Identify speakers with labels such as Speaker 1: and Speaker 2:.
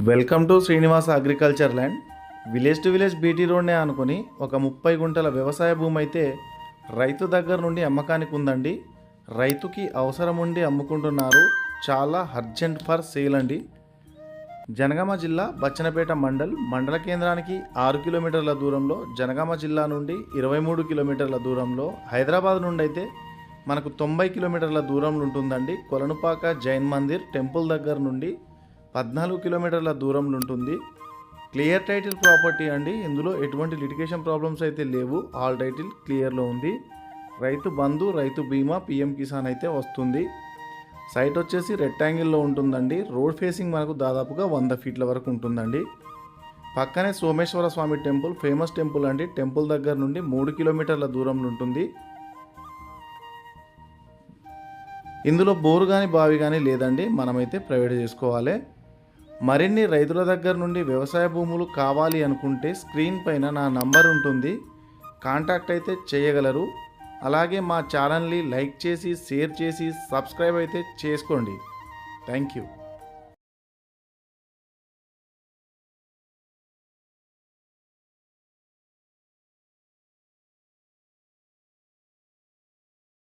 Speaker 1: Welcome to Srinivasa agriculture land. Village to village BT రోడ్నే అనుకుని ఒక 30 గుంటల వ్యవసాయ భూమి అయితే రైతు దగ్గర నుండి అమ్మకానికి ఉందండి. రైతుకి అవసరం ఉండి అమ్ముకుంటున్నారు. చాలా అర్జెంట్ ఫర్ సేల్ అండి. జనగామ జిల్లా బచ్చన్నపేట మండల కేంద్రానికి 6 కిలోమీటర్ల దూరంలో, జనగామ జిల్లా నుండి 23 కిలోమీటర్ల దూరంలో, హైదరాబాద్ నుండి అయితే మనకు 90 కిలోమీటర్ల దూరంలో ఉంటుందండి. కొలనుపాక జైన్ మందిర్ టెంపుల్ దగ్గర నుండి 14 కిలోమీటర్ల దూరంలో ఉంటుంది. క్లియర్ టైటిల్ ప్రాపర్టీ అండి. ఇందులో ఎటువంటి లిటిగేషన్ ప్రాబ్లమ్స్ అయితే లేవు. ఆల్ టైటిల్ క్లియర్లో ఉంది. రైతు బంధు, రైతు బీమా, పిఎం కిసాన్ అయితే వస్తుంది. సైట్ వచ్చేసి రెక్టాంగిల్లో ఉంటుందండి. రోడ్ ఫేసింగ్ మనకు దాదాపుగా 100 ఫీట్ల వరకు ఉంటుందండి. పక్కనే సోమేశ్వర స్వామి టెంపుల్, ఫేమస్ టెంపుల్ అండి. టెంపుల్ దగ్గర నుండి 3 కిలోమీటర్ల దూరంలో ఉంటుంది. ఇందులో బోరు కానీ బావి కానీ లేదండి. మనమైతే ప్రైవేట్ చేసుకోవాలి. మరిన్ని రైతుల దగ్గర నుండి వ్యవసాయ భూములు కావాలి అనుకుంటే స్క్రీన్ పైన నా నంబర్ ఉంటుంది, కాంటాక్ట్ అయితే చేయగలరు. అలాగే మా ఛానల్ని లైక్ చేసి, షేర్ చేసి, సబ్స్క్రైబ్ అయితే చేసుకోండి. Thank you.